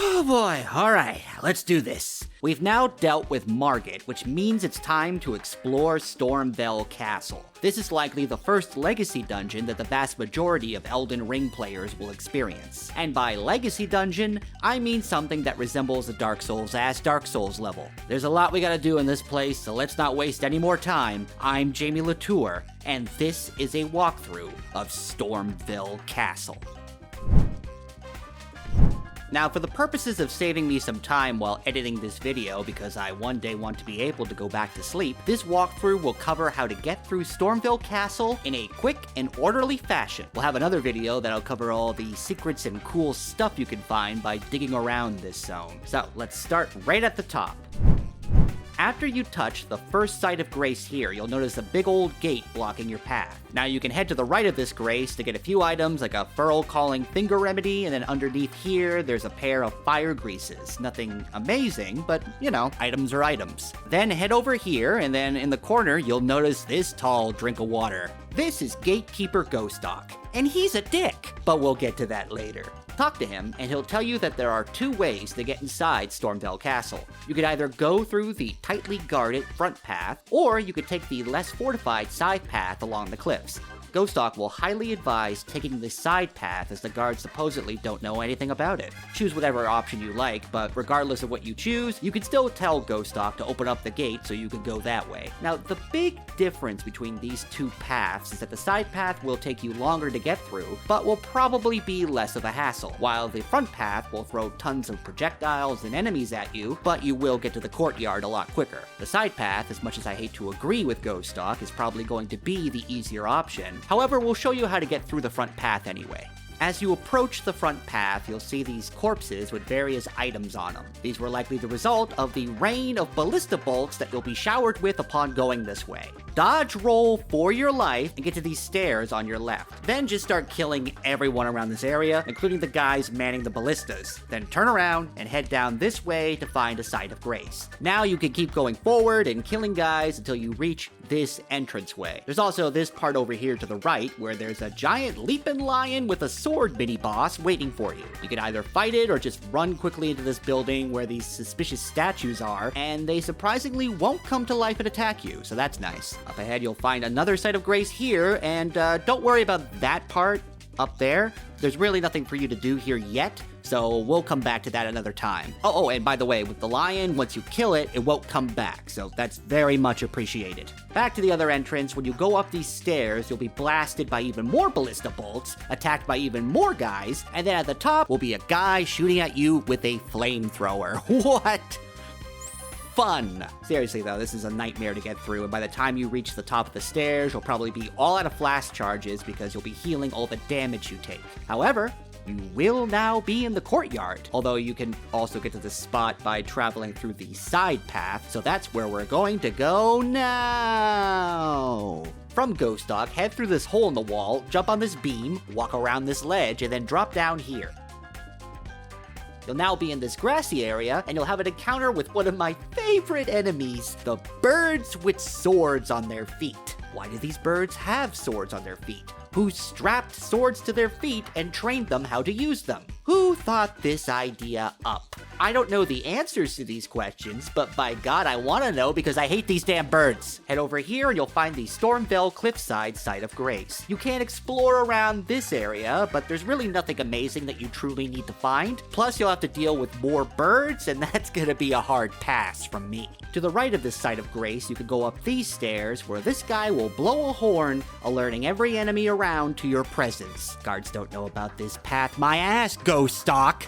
Oh boy, alright, let's do this. We've now dealt with Margit, which means it's time to explore Stormveil Castle. This is likely the first legacy dungeon that the vast majority of Elden Ring players will experience. And by legacy dungeon, I mean something that resembles a Dark Souls-ass Dark Souls level. There's a lot we gotta do in this place, so let's not waste any more time. I'm Jamie Latour, and this is a walkthrough of Stormveil Castle. Now, for the purposes of saving me some time while editing this video, because I one day want to be able to go back to sleep, this walkthrough will cover how to get through Stormveil Castle in a quick and orderly fashion. We'll have another video that'll cover all the secrets and cool stuff you can find by digging around this zone. So, let's start right at the top. After you touch the first site of grace here, you'll notice a big old gate blocking your path. Now you can head to the right of this grace to get a few items like a Furl Calling Finger Remedy, and then underneath here, there's a pair of fire greases. Nothing amazing, but you know, items are items. Then head over here, and then in the corner, you'll notice this tall drink of water. This is Gatekeeper Godrick, and he's a dick, but we'll get to that later. Talk to him, and he'll tell you that there are two ways to get inside Stormveil Castle. You could either go through the tightly guarded front path, or you could take the less fortified side path along the cliffs. Godrick will highly advise taking the side path, as the guards supposedly don't know anything about it. Choose whatever option you like, but regardless of what you choose, you can still tell Godrick to open up the gate so you can go that way. Now, the big difference between these two paths is that the side path will take you longer to get through, but will probably be less of a hassle, while the front path will throw tons of projectiles and enemies at you, but you will get to the courtyard a lot quicker. The side path, as much as I hate to agree with Godrick, is probably going to be the easier option. However, we'll show you how to get through the front path anyway. As you approach the front path, you'll see these corpses with various items on them. These were likely the result of the rain of ballista bolts that you'll be showered with upon going this way. Dodge roll for your life and get to these stairs on your left. Then just start killing everyone around this area, including the guys manning the ballistas. Then turn around and head down this way to find a site of grace. Now you can keep going forward and killing guys until you reach this entranceway. There's also this part over here to the right where there's a giant leaping lion with a sword mini-boss waiting for you. You can either fight it or just run quickly into this building where these suspicious statues are, and they surprisingly won't come to life and attack you, so that's nice. Up ahead you'll find another site of grace here, and don't worry about that part up there. There's really nothing for you to do here yet, so we'll come back to that another time. Oh, and by the way, with the lion, once you kill it, it won't come back, so that's very much appreciated. Back to the other entrance, when you go up these stairs, you'll be blasted by even more ballista bolts, attacked by even more guys, and then at the top will be a guy shooting at you with a flamethrower. What? Fun. Seriously though, this is a nightmare to get through, and by the time you reach the top of the stairs, you'll probably be all out of flash charges because you'll be healing all the damage you take. However, you will now be in the courtyard, although you can also get to this spot by traveling through the side path, so that's where we're going to go now. From Godrick, head through this hole in the wall, jump on this beam, walk around this ledge, and then drop down here. You'll now be in this grassy area, and you'll have an encounter with one of my favorite enemies, the birds with swords on their feet. Why do these birds have swords on their feet? Who strapped swords to their feet and trained them how to use them? Who thought this idea up? I don't know the answers to these questions, but by God, I want to know because I hate these damn birds. Head over here and you'll find the Stormveil Cliffside Site of Grace. You can explore around this area, but there's really nothing amazing that you truly need to find. Plus, you'll have to deal with more birds, and that's gonna be a hard pass from me. To the right of this Site of Grace, you can go up these stairs where this guy will blow a horn, alerting every enemy around to your presence. Guards don't know about this path, my ass, Godrick.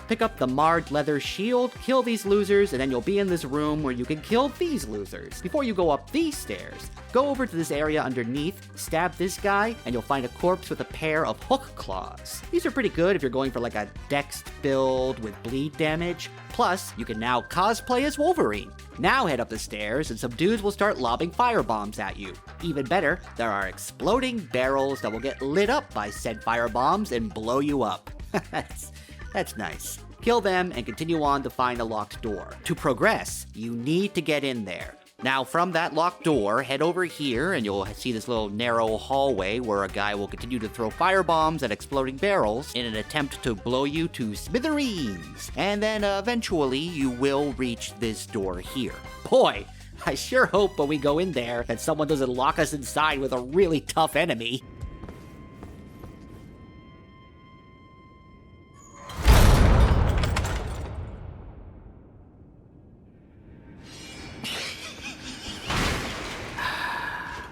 Pick up the marred leather shield, kill these losers, and then you'll be in this room where you can kill these losers. Before you go up these stairs, go over to this area underneath, stab this guy, and you'll find a corpse with a pair of hook claws. These are pretty good if you're going for like a dex build with bleed damage. Plus, you can now cosplay as Wolverine. Now head up the stairs and some dudes will start lobbing firebombs at you. Even better, there are exploding barrels that will get lit up by said firebombs and blow you up. That's nice. Kill them and continue on to find a locked door. To progress, you need to get in there. Now from that locked door, head over here and you'll see this little narrow hallway where a guy will continue to throw firebombs at exploding barrels in an attempt to blow you to smithereens. And then eventually you will reach this door here. Boy, I sure hope when we go in there that someone doesn't lock us inside with a really tough enemy.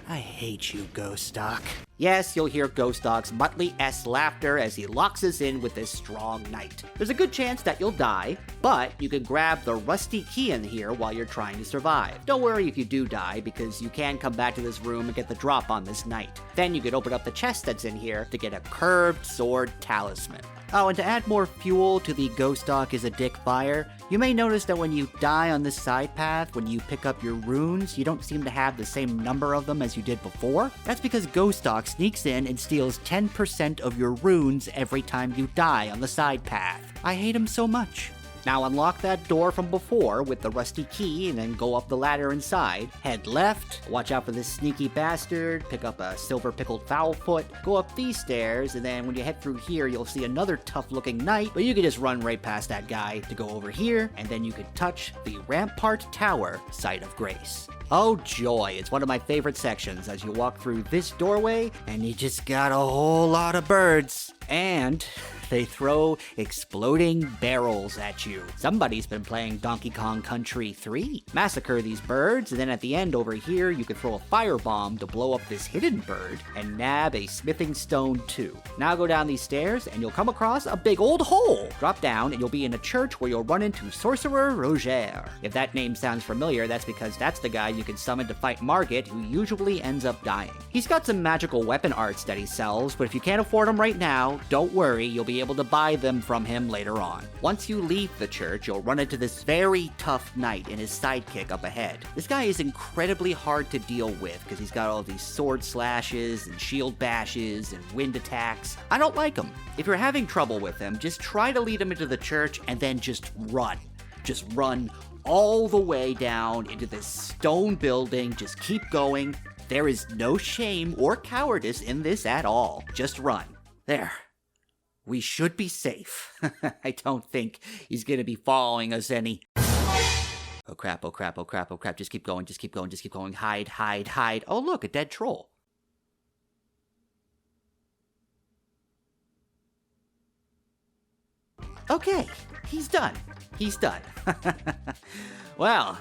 I hate you, Ghost Doc. Yes, you'll hear Ghost Doc's Muttley-esque laughter as he locks us in with this strong knight. There's a good chance that you'll die, but you can grab the rusty key in here while you're trying to survive. Don't worry if you do die, because you can come back to this room and get the drop on this knight. Then you can open up the chest that's in here to get a curved sword talisman. Oh, and to add more fuel to the Ghost Doc is a dick fire, you may notice that when you die on this side path, when you pick up your runes, you don't seem to have the same number of them as you did before. That's because Ghost Doc sneaks in and steals 10% of your runes every time you die on the side path. I hate him so much. Now unlock that door from before with the rusty key and then go up the ladder inside. Head left, watch out for this sneaky bastard, pick up a silver pickled foul foot, go up these stairs, and then when you head through here you'll see another tough looking knight, but you can just run right past that guy to go over here, and then you can touch the Rampart Tower Site of Grace. Oh joy, it's one of my favorite sections as you walk through this doorway and you just got a whole lot of birds. And they throw exploding barrels at you. Somebody's been playing Donkey Kong Country 3. Massacre these birds, and then at the end over here, you can throw a firebomb to blow up this hidden bird and nab a smithing stone too. Now go down these stairs and you'll come across a big old hole. Drop down and you'll be in a church where you'll run into Sorcerer Roger. If that name sounds familiar, that's because that's the guy you can summon to fight Margit, who usually ends up dying. He's got some magical weapon arts that he sells, but if you can't afford them right now, don't worry, you'll be able to buy them from him later on. Once you leave the church, you'll run into this very tough knight and his sidekick up ahead. This guy is incredibly hard to deal with because he's got all these sword slashes and shield bashes and wind attacks. I don't like him. If you're having trouble with him, just try to lead him into the church and then just run. Just run all the way down into this stone building. Just keep going. There is no shame or cowardice in this at all. Just run. There. We should be safe. I don't think he's gonna be following us any. Oh crap, oh crap, oh crap, oh crap. Just keep going, just keep going, just keep going. Hide, hide, hide. Oh look, a dead troll. Okay, he's done. He's done. Well,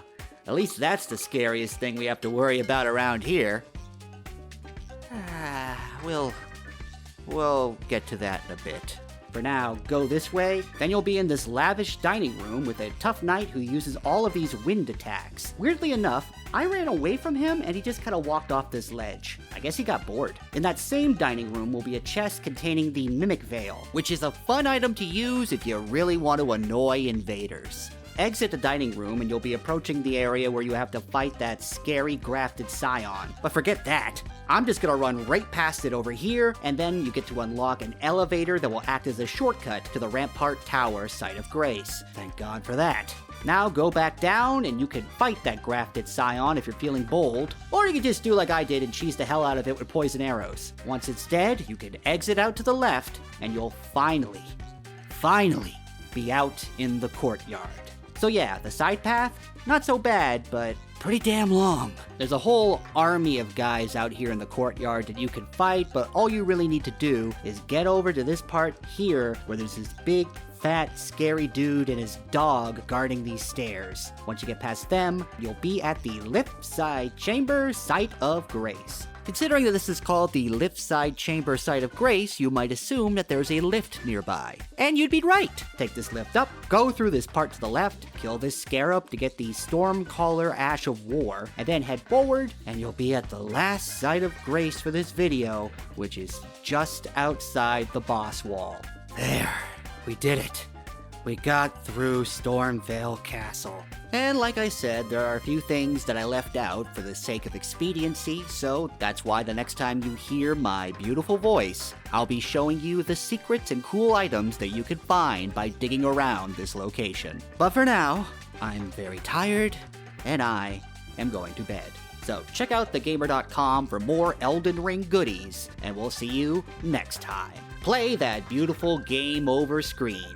at least that's the scariest thing we have to worry about around here. We'll get to that in a bit. For now, go this way, then you'll be in this lavish dining room with a tough knight who uses all of these wind attacks. Weirdly enough, I ran away from him and he just kind of walked off this ledge. I guess he got bored. In that same dining room will be a chest containing the Mimic Veil, which is a fun item to use if you really want to annoy invaders. Exit the dining room and you'll be approaching the area where you have to fight that scary grafted scion. But forget that. I'm just gonna run right past it over here, and then you get to unlock an elevator that will act as a shortcut to the Rampart Tower Site of Grace. Thank God for that. Now go back down and you can fight that grafted scion if you're feeling bold, or you can just do like I did and cheese the hell out of it with poison arrows. Once it's dead, you can exit out to the left and you'll finally be out in the courtyard. So yeah, the side path, not so bad, but pretty damn long. There's a whole army of guys out here in the courtyard that you can fight, but all you really need to do is get over to this part here where there's this big, fat, scary dude and his dog guarding these stairs. Once you get past them, you'll be at the cliffside chamber Site of Grace. Considering that this is called the cliffside chamber Site of Grace, you might assume that there's a lift nearby. And you'd be right. Take this lift up, go through this part to the left, kill this scarab to get the Stormcaller Ash of War, and then head forward, and you'll be at the last Site of Grace for this video, which is just outside the boss wall. There, we did it. We got through Stormveil Castle. And like I said, there are a few things that I left out for the sake of expediency, so that's why the next time you hear my beautiful voice, I'll be showing you the secrets and cool items that you can find by digging around this location. But for now, I'm very tired, and I am going to bed. So check out thegamer.com for more Elden Ring goodies, and we'll see you next time. Play that beautiful game over screen.